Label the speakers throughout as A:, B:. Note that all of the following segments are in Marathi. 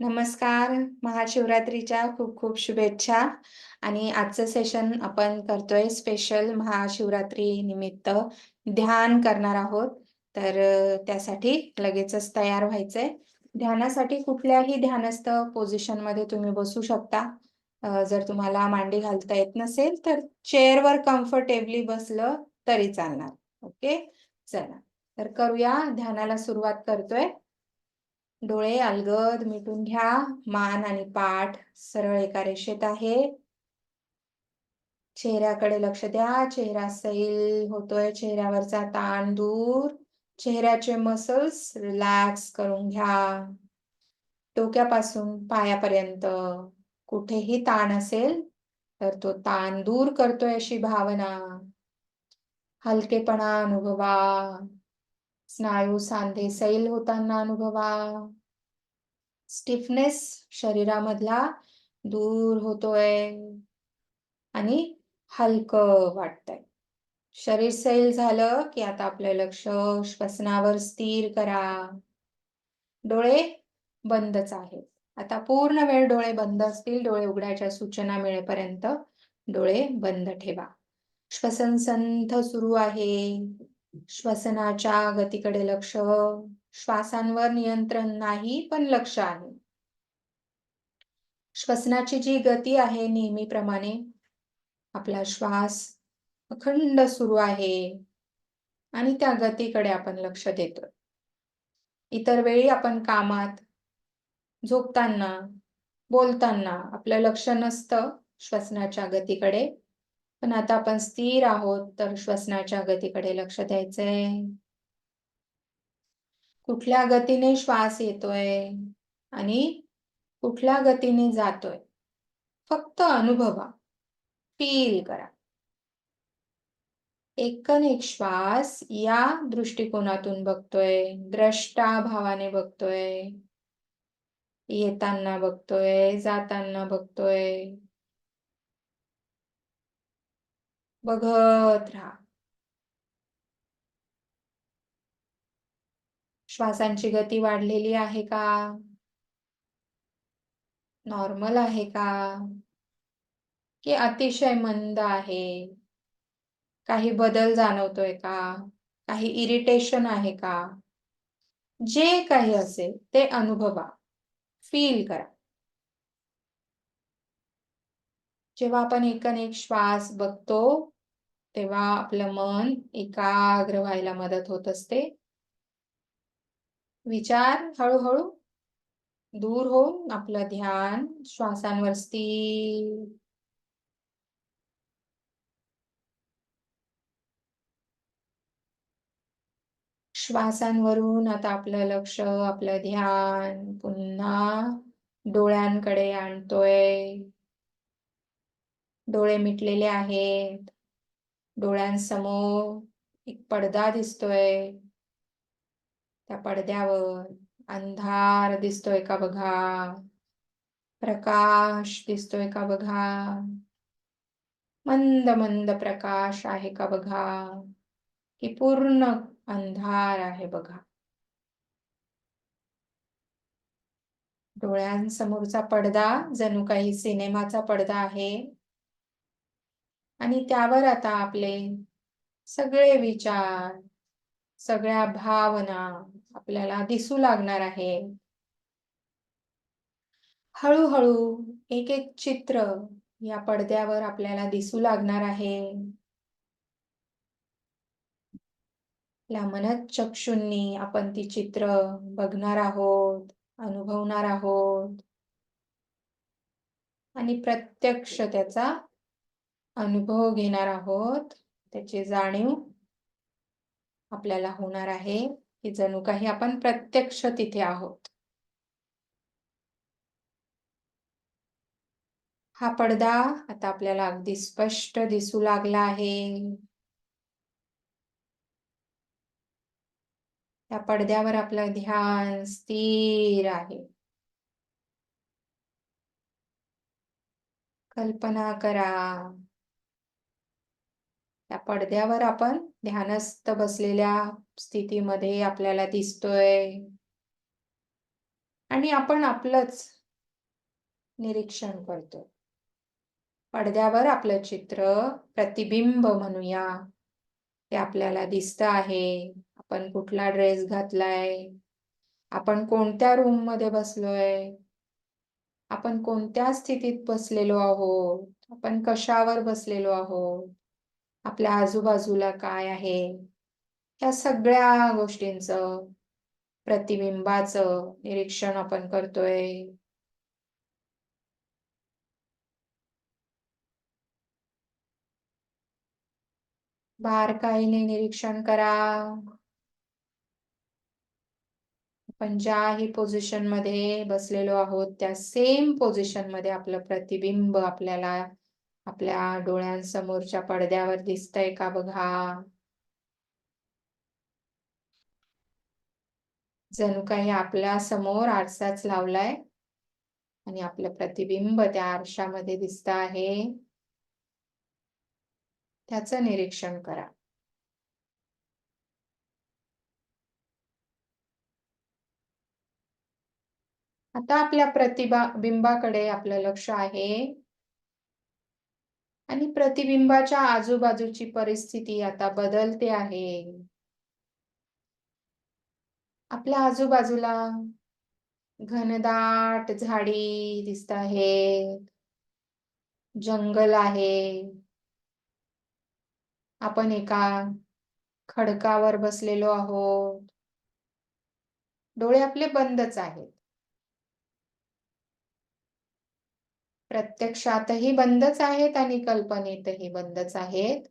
A: नमस्कार. महाशिवरात्रीच्या खूप खूप शुभेच्छा. आणि आजचं सेशन आपण करतोय स्पेशल महाशिवरात्री निमित्त ध्यान करणार आहोत. तर त्यासाठी लगेचच तयार व्हायचंय. ध्यानासाठी कुठल्याही ध्यानस्थ पोझिशनमध्ये तुम्ही बसू शकता. जर तुम्हाला मांडी घालता येत नसेल तर चेअरवर कम्फर्टेबली बसलं तरी चालणार. ओके. चला तर करूया. ध्यानाला सुरुवात करतोय. डोळे अलगद मिटून घ्या. मान आणि पाठ सरळ एका रेषेत आहे. चेहऱ्याकडे लक्ष द्या. चेहरा सैल होतोय. चेहऱ्यावरचा ताण दूर. चेहऱ्याचे मसल्स रिलॅक्स करून घ्या. डोक्यापासून पायापर्यंत कुठेही ताण असेल तर तो ताण दूर करतोय अशी भावना. हलकेपणा अनुभवा. स्नायू सांधे सैल होताना अनुभवा. स्टिफनेस शरीरामधला दूर होतोय आणि हलकं वाटतंय. शरीर सैल झालं की आता आपलं लक्ष श्वसनावर स्थिर करा. डोळे बंदच आहेत. आता पूर्ण वेळ डोळे बंद असतील. डोळे उघडायच्या सूचना मिळेपर्यंत डोळे बंद ठेवा. श्वसन संथ सुरू आहे. श्वसनाच्या गतीकडे लक्ष. श्वासांवर नियंत्रण नाही पण लक्ष आहे. श्वसनाची जी गती आहे नेहमीप्रमाणे आपला श्वास अखंड सुरू आहे आणि त्या गतीकडे आपण लक्ष देतोय. इतर वेळी आपण कामात, झोपताना, बोलताना आपलं लक्ष नसतं श्वसनाच्या गतीकडे. पण आता आपण स्थिर आहोत तर श्वसनाच्या गतीकडे लक्ष द्यायचंय. कुठल्या गतीने श्वास येतोय आणि कुठल्या गतीने जातोय फक्त अनुभवा. फील करा. एक श्वास या दृष्टिकोनातून बघतोय. द्रष्टा भावाने बघतोय. येताना बघतोय. जाताना बघतोय. बघत राहा. श्वासांची गती वाढलेली आहे का? नॉर्मल आहे का? की अतिशय मंद आहे? काही बदल जाणवतोय का? काही इरिटेशन आहे का? जे काही असेल ते अनुभवा. फील करा. जेव्हा आपण एक श्वास बघतो तेव्हा आपलं मन एकाग्र व्हायला मदत होत असते. विचार हळूहळू दूर होऊन आपलं ध्यान श्वासांवर स्थिर. श्वासांवरून आता आपलं लक्ष, आपलं ध्यान पुन्हा डोळ्यांकडे आणतोय. डोळे मिटलेले आहेत. डोळ्यांसमोर एक पडदा दिसतोय. त्या पडद्यावर अंधार दिसतोय का बघा. प्रकाश दिसतोय का बघा. मंद मंद प्रकाश आहे का बघा. की पूर्ण अंधार आहे बघा. डोळ्यांसमोरचा पडदा जणू काही सिनेमाचा पडदा आहे. आणि त्यावर आता आपले सगळे विचार, सगळ्या भावना आपल्याला दिसू लागणार आहे. हळूहळू एक चित्र या पडद्यावर आपल्याला दिसू लागणार आहे. आपल्या मनःचक्षूंनी आपण ती चित्र बघणार आहोत, अनुभवणार आहोत आणि प्रत्यक्ष त्याचा अनुभव घेणार आहोत. त्याची जाणीव आपल्याला होणार आहे की जणू काही आपण प्रत्यक्ष तिथे आहोत. हा पडदा आता आपल्याला अगदी स्पष्ट दिसू लागला आहे. त्या पडद्यावर आपलं ध्यान स्थिर आहे. कल्पना करा त्या पडद्यावर आपण ध्यानस्थ बसलेल्या स्थितीमध्ये आपल्याला दिसतोय. आणि आपण आपलंच निरीक्षण करतो. पडद्यावर आपलं चित्र, प्रतिबिंब म्हणूया, ते आपल्याला दिसतं आहे. आपण कुठला ड्रेस घातलाय, आपण कोणत्या रूम मध्ये बसलोय, आपण कोणत्या स्थितीत बसलेलो आहोत, आपण कशावर बसलेलो आहोत, आपल्या आजूबाजूला काय आहे, या सगळ्या गोष्टींचं, प्रतिबिंबाचं निरीक्षण आपण करतोय. बारकाईने निरीक्षण करा. आपण ज्याही पोझिशन मध्ये बसलेलो आहोत, त्या सेम पोझिशन मध्ये आपलं प्रतिबिंब आपल्याला आपल्या डोळ्यांसमोरच्या पडद्यावर दिसतंय का बघा. जणू काही आपल्या समोर आरसाच लावलाय आणि आपलं प्रतिबिंब त्या आरशामध्ये दिसत आहे. त्याचं निरीक्षण करा. आता आपल्या बिंबाकडे आपलं लक्ष आहे आणि प्रतिबिंबाच्या आजूबाजूची परिस्थिती आता बदलते आहे. आपल्या आजूबाजूला घनदाट झाडी दिसत आहेत, जंगल आहे. आपण एका खडकावर बसलेलो आहोत. डोळे आपले बंदच आहेत. प्रत्यक्षातही बंदच आहेत आणि कल्पनेतही बंदच आहेत.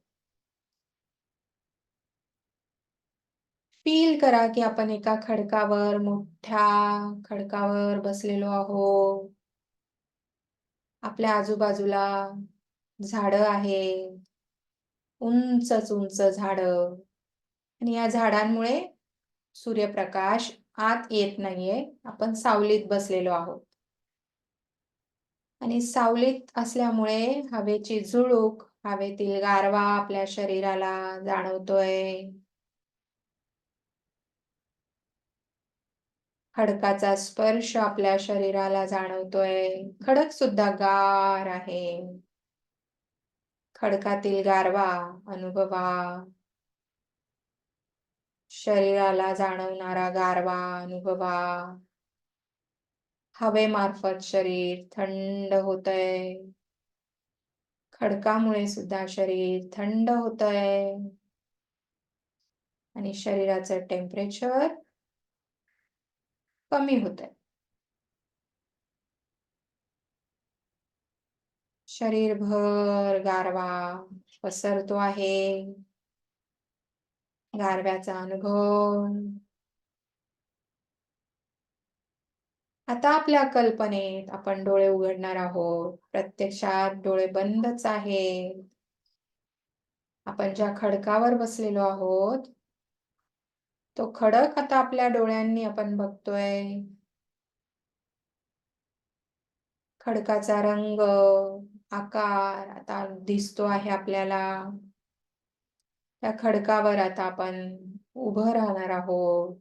A: फील करा की आपण एका खडकावर, मोठ्या खडकावर बसलेलो आहोत. आपल्या आजूबाजूला झाडं आहेत, उंचच उंच झाडं, आणि या झाडांमुळे सूर्यप्रकाश आत येत नाहीये. आपण सावलीत बसलेलो आहोत आणि सावलीत असल्यामुळे हवेची झुळूक, हवेतील गारवा आपल्या शरीराला जाणवतोय. खडकाचा स्पर्श आपल्या शरीराला जाणवतोय. खडक सुद्धा गार आहे. खडकातील गारवा अनुभवा. शरीराला जाणवणारा गारवा अनुभवा. हवेमार्फत शरीर थंड होतंय. खडकामुळे सुद्धा शरीर थंड होतंय आणि शरीराचं टेम्परेचर कमी होतंय. शरीरभर गारवा पसरतो आहे. गारव्याचा अनुभव. आता आपल्या कल्पनेत आपण डोळे उघडणार आहोत. प्रत्यक्षात डोळे बंदच आहेत. आपण ज्या खडकावर बसलेलो आहोत, तो खडक आता आपल्या डोळ्यांनी आपण बघतोय. खडकाचा रंग, आकार आता दिसतो आहे आपल्याला. त्या खडकावर आता आपण उभं राहणार आहोत.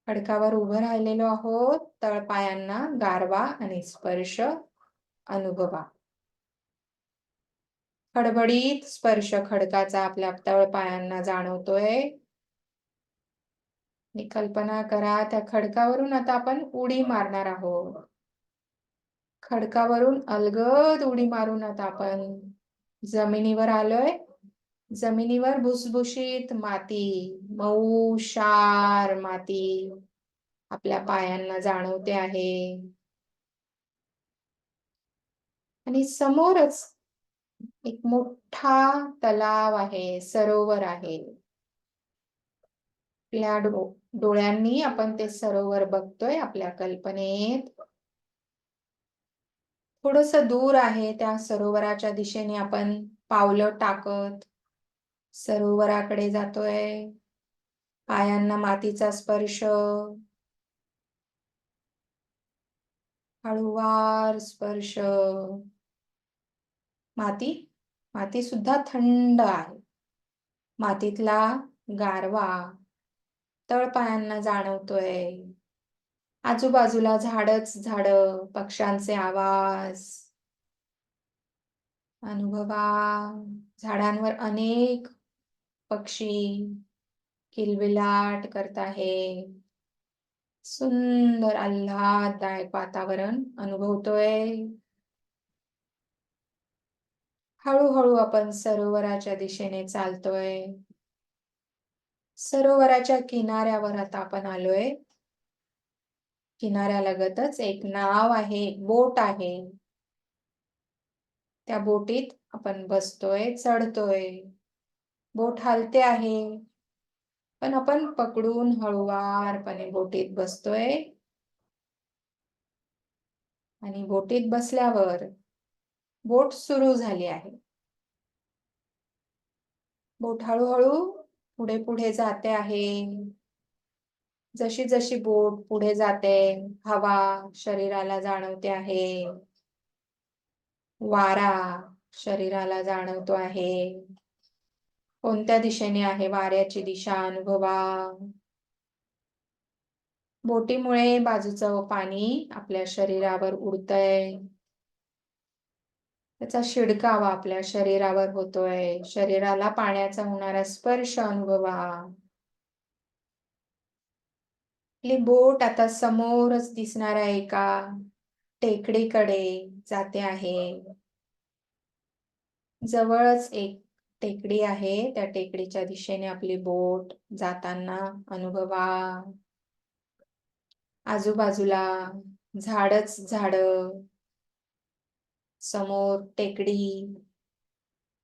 A: खडकावर उभं राहिलेलो आहोत. तळपायांना गारवा आणि स्पर्श अनुभवा. खडबडीत स्पर्श खडकाचा आपल्या तळपायांना जाणवतोय. आणि कल्पना करा, त्या खडकावरून आता आपण उडी मारणार आहोत. खडकावरून अलगद उडी मारून आता आपण जमिनीवर आलोय. जमिनीवर भुसभुशीत माती, मऊ क्षार माती आपल्या पायांना जाणवते आहे. आणि समोरच एक मोठा तलाव आहे, सरोवर आहे. आपल्या डोळ्यांनी आपण ते सरोवर बघतोय आपल्या कल्पनेत. थोडस दूर आहे, त्या सरोवराच्या दिशेने आपण पावलं टाकत सरोवराकडे जातोय. पायांना मातीचा स्पर्श, हळूवार स्पर्श. माती सुद्धा थंड आहे. मातीतला गारवा तळपायांना जाणवतोय. आजूबाजूला झाडच झाडं, पक्ष्यांचे आवाज अनुभवा. झाडांवर अनेक पक्षी किलबिलाट करत आहे. सुंदर आल्हाददायक वातावरण अनुभवतोय. हळूहळू आपण सरोवराच्या दिशेने चालतोय. सरोवराच्या किनाऱ्यावर आता आपण आलोय. किनाऱ्यालगतच एक नाव आहे, बोट आहे. त्या बोटीत आपण बसतोय, चढतोय. बोट हलते आहे. पण आपण पकडून हळुवारपणे बोटीत बसतोय. आणि बोटीत बसल्यावर बोट सुरू झाली आहे. बोट हळूहळू पुढे पुढे जाते आहे. जशी जशी बोट पुढे जाते, हवा शरीराला जाणवते आहे. वारा शरीराला जाणवतो आहे. कोणत्या दिशेने आहे वाऱ्याची दिशा अनुभवा. बोटीमुळे बाजूचं पाणी आपल्या शरीरावर उडतंय. त्याचा शिडकावा आपल्या शरीरावर होतोय. शरीराला पाण्याचा होणारा स्पर्श अनुभवा. आपली बोट आता समोरच दिसणाऱ्या एका टेकडीकडे जाते आहे. जवळच एक टेकडी आहे. त्या टेकडीच्या दिशेने आपली बोट जाताना अनुभवा. आजूबाजूला झाडच झाड, समोर टेकडी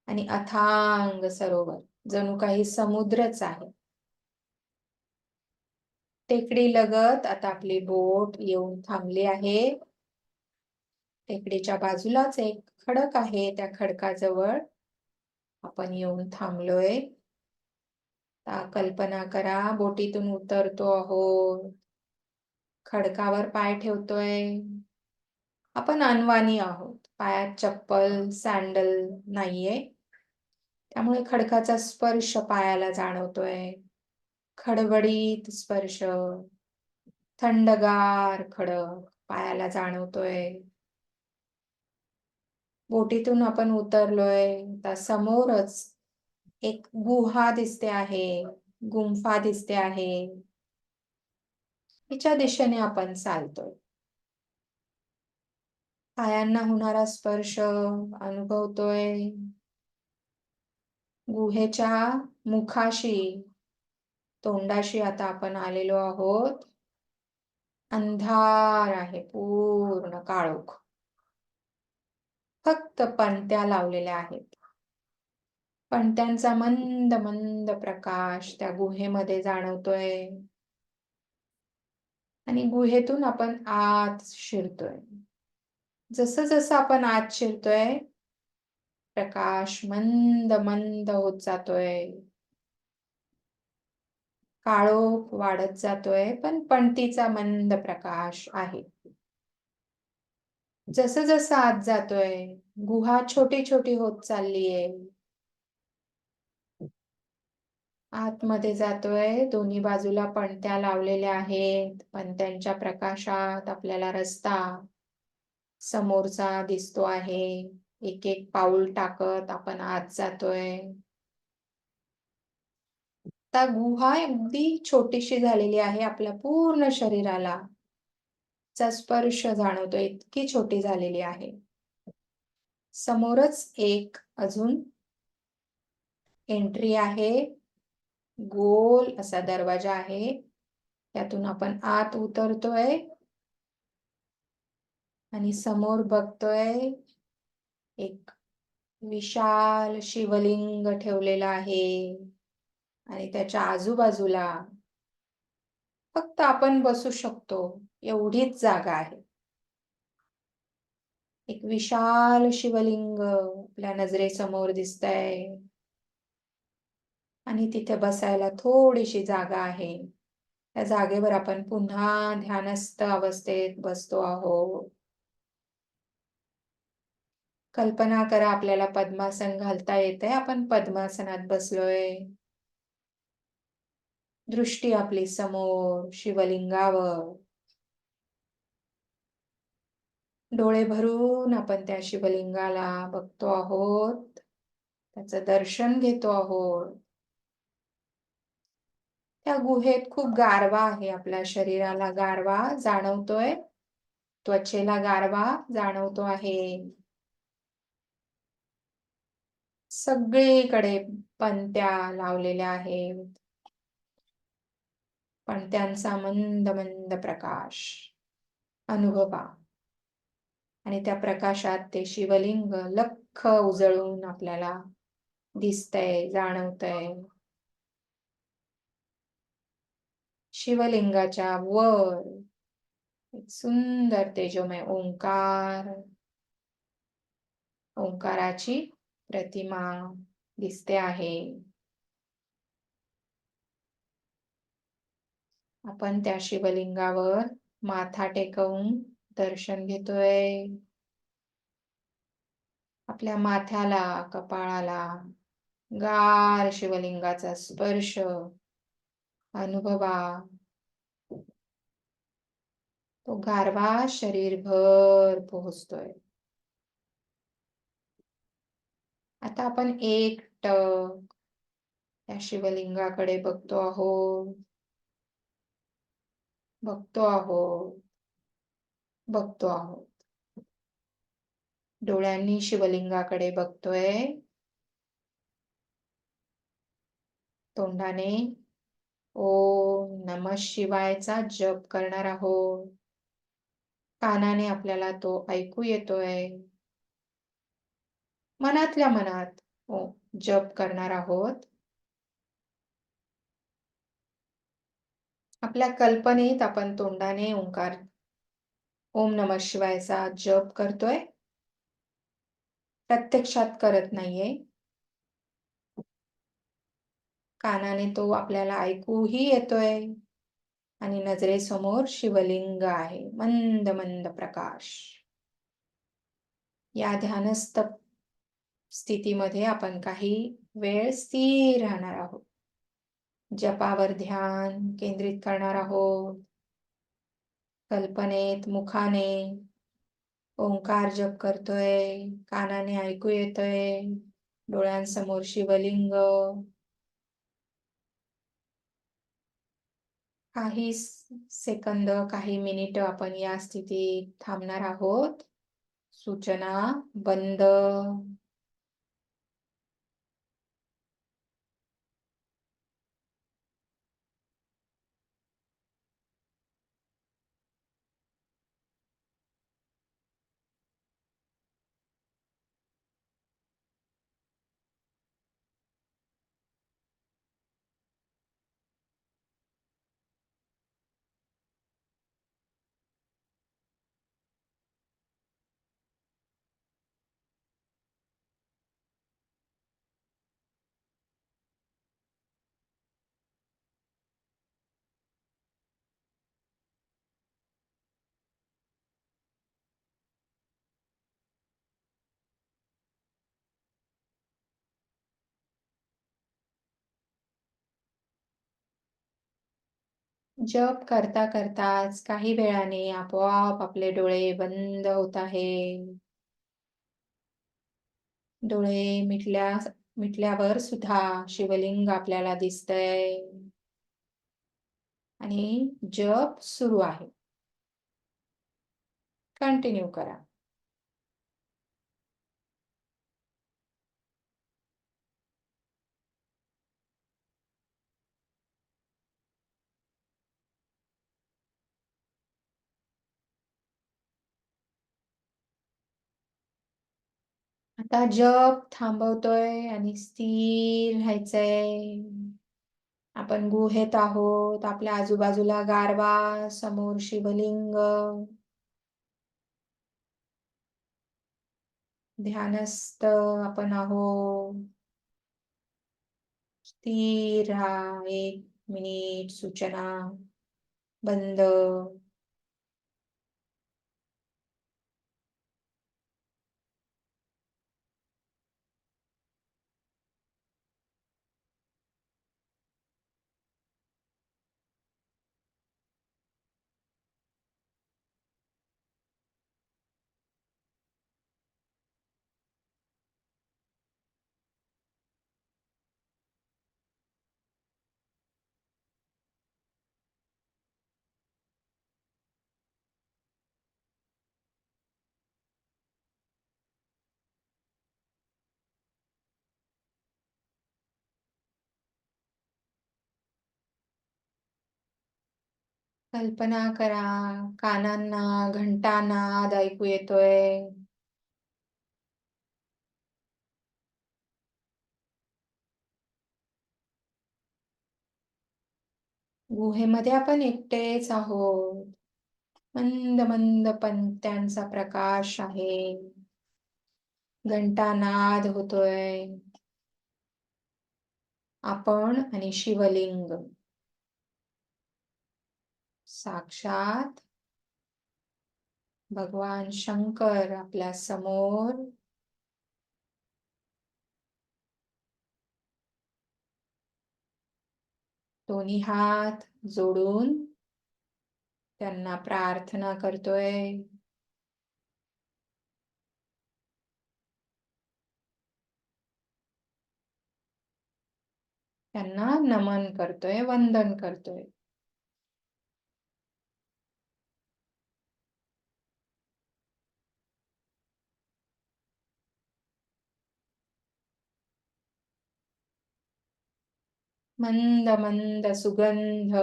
A: आणि अथांग सरोवर, जणू काही समुद्रच आहे. टेकडी लगत आता आपली बोट येऊन थांबली आहे. टेकडीच्या बाजूलाच एक खडक आहे. त्या खडकाजवळ आपण येऊन थांबलोय. कल्पना करा, बोटीतून उतरतो आहोत. खडकावर पाय ठेवतोय. आपण अनवाणी आहोत. पायात चप्पल, सॅन्डल नाहीये. त्यामुळे खडकाचा स्पर्श पायाला जाणवतोय. खडबडीत स्पर्श, थंडगार खडक पायाला जाणवतोय. बोटीतून आपण उतरलोय. तर समोरच एक गुहा दिसते आहे, गुंफा दिसते आहे. तिच्या दिशेने आपण चालतोय. पायांना होणारा स्पर्श अनुभवतोय. गुहेच्या मुखाशी, तोंडाशी आता आपण आलेलो आहोत. अंधार आहे, पूर्ण काळोख. फक्त पणत्या लावलेल्या आहेत. पणत्यांचा मंद मंद प्रकाश त्या गुहेमध्ये जाणवतोय. आणि गुहेतून आपण आत शिरतोय. जसं जसं आपण आत शिरतोय, प्रकाश मंद मंद होत जातोय. काळोख वाढत जातोय, पण पणतीचा मंद प्रकाश आहे. जसं जसं आत जातोय, गुहा छोटी छोटी होत चाललीये. आतमध्ये जातोय, दोन्ही बाजूला पणत्या लावलेल्या आहेत. पणत्यांच्या प्रकाशात आपल्याला रस्ता समोरचा दिसतो आहे. एक एक पाऊल टाकत आपण आत जातोय. आता गुहा अगदी छोटीशी झालेली आहे. आपल्या पूर्ण शरीराला चा स्पर्श जाणवतो, इतकी छोटी झालेली आहे. समोरच एक अजून एंट्री आहे. गोल असा दरवाजा आहे. त्यातून आपण आत उतरतोय आणि समोर बघतोय एक विशाल शिवलिंग ठेवलेला आहे. आणि त्याच्या आजूबाजूला फक्त आपण बसू शकतो एवढीच जागा आहे. एक विशाल शिवलिंग आपल्या नजरेसमोर दिसतंय. आणि तिथे बसायला थोडीशी जागा आहे. त्या जागेवर आपण पुन्हा ध्यानस्थ अवस्थेत बसतो आहोत. कल्पना करा, आपल्याला पद्मासन घालता येतंय. आपण पद्मासनात बसलोय. दृष्टी आपली समोर शिवलिंगावर. डोळे भरून आपण त्या शिवलिंगाला बघतो आहोत. त्याचं दर्शन घेतो आहोत. त्या गुहेत खूप गारवा आहे. आपल्या शरीराला गारवा जाणवतोय. त्वचेला गारवा जाणवतो आहे. सगळीकडे पणत्या लावलेल्या आहेत. पणत्यांचा मंद मंद प्रकाश अनुभवा. आणि त्या प्रकाशात ते शिवलिंग लख्ख उजळून आपल्याला दिसतंय, जाणवतंय. शिवलिंगाच्या वर एक सुंदर तेजोमय ओंकार, ओंकाराची प्रतिमा दिसते आहे. आपण त्या शिवलिंगावर माथा टेकवून दर्शन घेतोय. आपल्या माथ्याला, कपाळाला गार शिवलिंगाचा स्पर्श अनुभवा. तो गारवा शरीरभर पोहोचतोय. आता आपण एकटक त्या शिवलिंगाकडे बघतो आहोत. बघतो आहोत. बघतो आहोत. डोळ्यांनी शिवलिंगाकडे बघतोय. तोंडाने ओम नमः शिवायचा जप करणार आहोत. कानाने आपल्याला तो ऐकू येतोय. मनातल्या मनात जप करणार आहोत. आपल्या कल्पनेत आपण तोंडाने ओंकार ओम नमः शिवायचा जप करतोय. प्रत्यक्षात करत नाहीये. कानाने तो आपल्याला ऐकूही येतोय. आणि नजरेसमोर शिवलिंग आहे. मंद मंद प्रकाश. या ध्यानस्थ स्थितीमध्ये आपण काही वेळ स्थिर राहणार आहोत. जपावर ध्यान केंद्रित करणार आहोत. कल्पनेत मुखाने ओंकार जप करतोय. कानाने ऐकू येतोय. डोळ्यांसमोर शिवलिंग. काही सेकंद, काही मिनिट आपण या स्थितीत थांबणार आहोत. सूचना बंद. जप करता करताच काही वेळाने आपोआप आपले डोळे बंद होत आहे. डोळे मिटल्यावर सुद्धा शिवलिंग आपल्याला दिसतंय. आणि जप सुरू आहे. कंटिन्यू करा. आता जप थांबवतोय आणि स्थिर राहायचंय. आपण गुहेत आहोत. आपल्या आजूबाजूला गारवा, समोर शिवलिंग. ध्यानस्थ आपण आहोत. स्थिर राहा. 1 मिनिट सूचना बंद. कल्पना करा, कानांना घंटा नाद ऐकू येतोय. गुहेमध्ये आपण एकटेच आहोत. मंद मंद पणत्यांचा प्रकाश आहे. घंटा नाद होतोय. आपण आणि शिवलिंग साक्षात भगवान शंकर आपल्या समोर. दोन्ही हात जोडून त्यांना प्रार्थना करतोय. त्यांना नमन करतोय, वंदन करतोय. मंद मंद सुगंध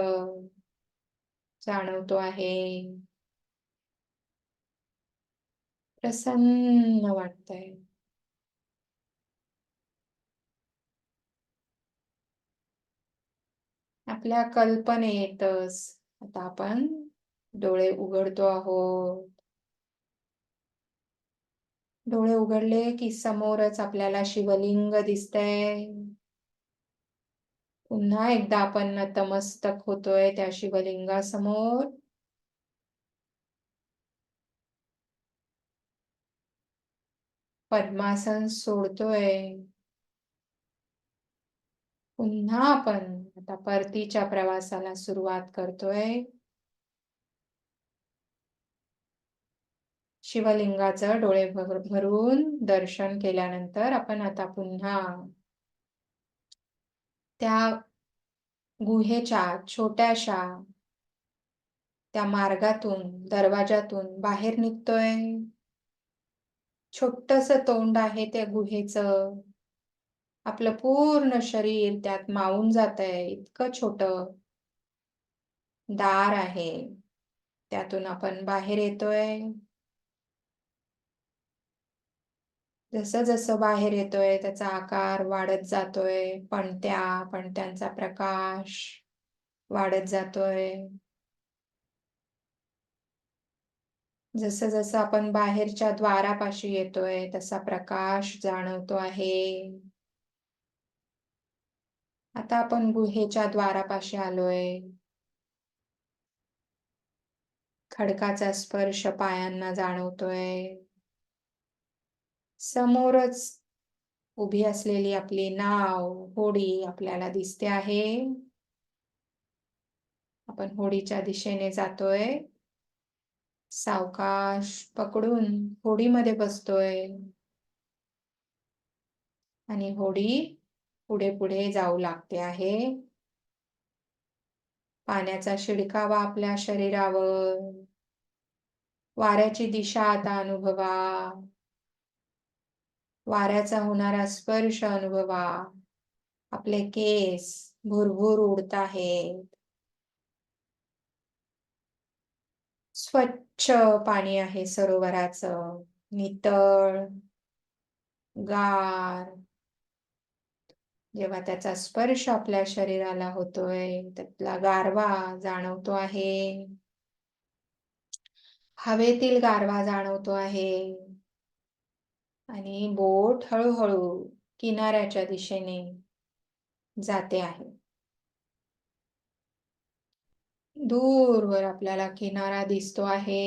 A: जाणवतो आहे. प्रसन्न वाटतंय. आपल्या कल्पनेतच आता आपण डोळे उघडतो आहोत. डोळे उघडले की समोरच आपल्याला शिवलिंग दिसतंय. पुन्हा एकदा आपण नतमस्तक होतोय त्या शिवलिंगासमोर. पद्मासन सोडतोय. पुन्हा आपण आता परतीच्या प्रवासाला सुरुवात करतोय. शिवलिंगाचं डोळे भरून दर्शन केल्यानंतर आपण आता पुन्हा त्या गुहेच्या छोट्याशा त्या मार्गातून, दरवाजातून बाहेर निघतोय. छोटस तोंड आहे त्या गुहेचं. आपलं पूर्ण शरीर त्यात मावून जातंय. इतकं छोटं दार आहे. त्यातून आपण बाहेर येतोय. जसं जसं बाहेर येतोय त्याचा आकार वाढत जातोय. पणत्यांचा प्रकाश वाढत जातोय. जसं जसं आपण बाहेरच्या द्वारापाशी येतोय तसा प्रकाश जाणवतो आहे. आता आपण गुहेच्या द्वारापाशी आलोय. खडकाचा स्पर्श पायांना जाणवतोय. समोरच उभी असलेली आपली नाव, होडी आपल्याला दिसते आहे. आपण होडीच्या दिशेने जातोय. सावकाश पकडून होडीमध्ये बसतोय. आणि होडी पुढे पुढे जाऊ लागते आहे. पाण्याचा शिडकावा आपल्या शरीरावर. वाऱ्याची दिशा आता अनुभवा. वाऱ्याचा होणारा स्पर्श अनुभवा. आपले केस भुरभुर उडत आहेत. स्वच्छ पाणी आहे सरोवराचं. नितळ, गार. जेव्हा त्याचा स्पर्श आपल्या शरीराला होतोय त्यातला गारवा जाणवतो आहे. हवेतील गारवा जाणवतो आहे. आणि बोट हळूहळू किनाऱ्याच्या दिशेने जाते आहे. दूरवर आपल्याला किनारा दिसतो आहे.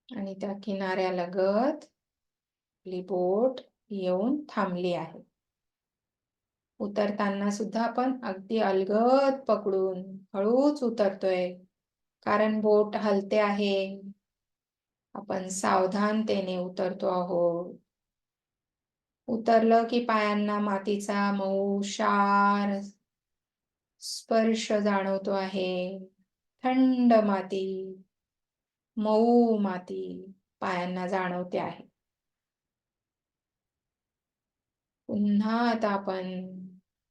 A: आणि त्या किनाऱ्यालगत आपली बोट येऊन थांबली आहे. उतरताना सुद्धा आपण अगदी अलगद पकडून हळूच उतरतोय. कारण बोट हलते आहे. आपण सावधानतेने उतरतो आहोत. उतरलं की पायांना मातीचा मऊ क्षार स्पर्श जाणवतो आहे. थंड माती, मऊ माती पायांना जाणवते आहे. पुन्हा आता आपण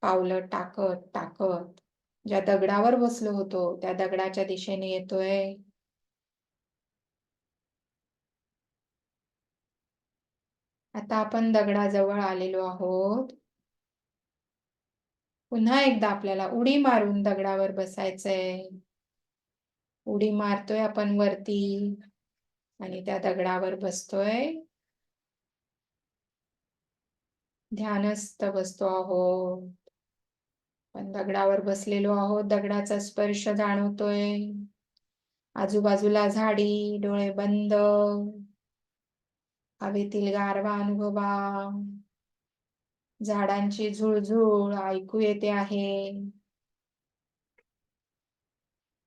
A: पावलं टाकत टाकत ज्या दगडावर बसलो होतो त्या दगडाच्या दिशेने येतोय. आता आपण दगडाजवळ आलेलो आहोत. पुन्हा एकदा आपल्याला उडी मारून दगडावर बसायचंय. उडी मारतोय आपण वरती आणि त्या दगडावर बसतोय. ध्यानस्थ बसतो आहोत. पण दगडावर बसलेलो आहोत. दगडाचा स्पर्श जाणवतोय. आजूबाजूला झाडी, डोळे बंद. हवेतील गारवा अनुभवा. झाडांची झुळझुळ ऐकू येते आहे.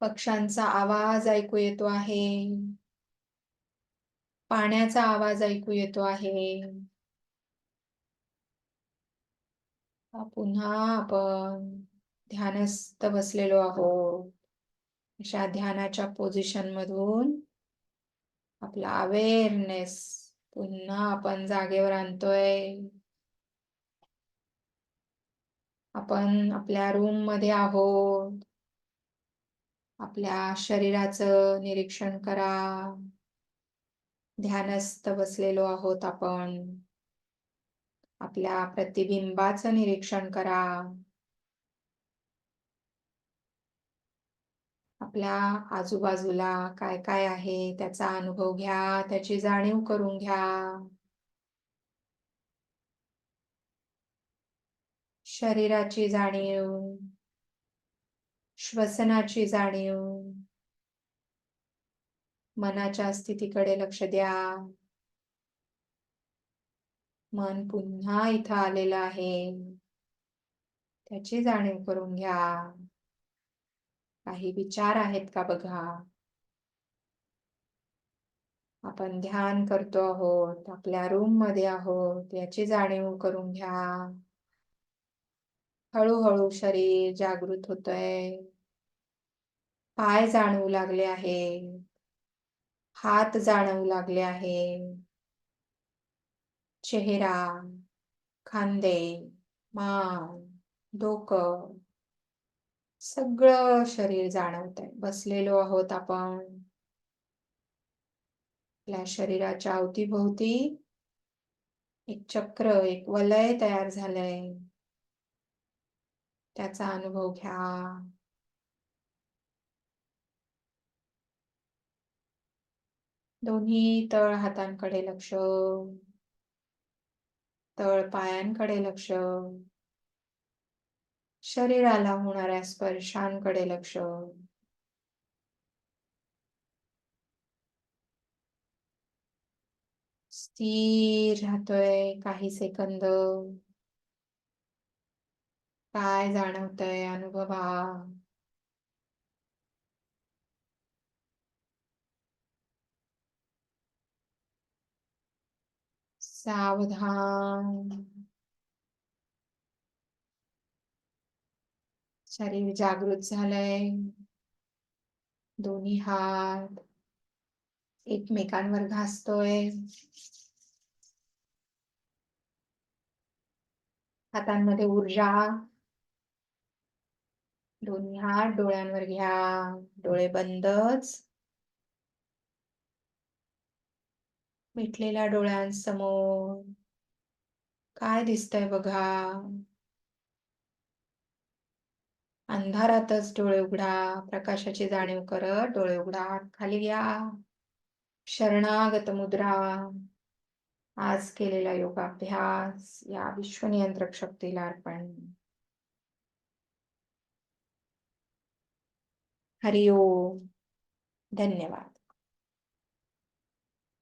A: पक्ष्यांचा आवाज ऐकू येतो आहे. पाण्याचा आवाज ऐकू येतो आहे. पुन्हा आपण ध्यानस्थ बसलेलो आहोत. अशा ध्यानाच्या पोझिशन मधून आपला अवेअरनेस पुन्हा आपण जागेवर आणतोय. आपण आपल्या रूम मध्ये आहोत. आपल्या शरीराचं निरीक्षण करा. ध्यानस्थ बसलेलो आहोत आपण. आपल्या प्रतिबिंबाचं निरीक्षण करा. आपल्या आजूबाजूला काय काय आहे त्याचा अनुभव घ्या. त्याची जाणीव करून घ्या. शरीराची जाणीव, श्वसनाची जाणीव, मनाच्या स्थितीकडे लक्ष द्या. मन पुन्हा इथं आलेलं आहे, त्याची जाणीव करून घ्या. काही विचार आहेत का बघा. आपण ध्यान करतो आहोत, आपल्या रूम मध्ये आहोत, याची जाणीव करून घ्या. हळूहळू शरीर जागृत होतंय. पाय जाणवू लागले आहे. हात जाणवू लागले आहे. चेहरा, खांदे, मान, डोकं, सगळं शरीर जाणवतंय. बसलेलो आहोत आपण. आपल्या शरीराच्या अवतीभोवती एक चक्र, एक वलय तयार झालंय. त्याचा अनुभव घ्या. दोन्ही तळ हातांकडे लक्ष. तळ पायांकडे लक्ष. शरीराला होणाऱ्या स्पर्शांकडे लक्ष. स्थिर राहतोय काही सेकंद. काय जाणवतंय अनुभवा. सावधान. शरीर जागृत झालंय. दोन्ही हात एकमेकांवर घासतोय. हातांमध्ये ऊर्जा. दोन्ही हात डोळ्यांवर घ्या. डोळे बंदच. मिटलेल्या डोळ्यांसमोर काय दिसतंय बघा. अंधारातच डोळे उघडा. प्रकाशाची जाणीव करत डोळे उघडा. खाली घ्या. शरणागत मुद्रा. आज केलेला योगाभ्यास या विश्वनियंत्रक शक्तीला अर्पण. हरि ओम. धन्यवाद.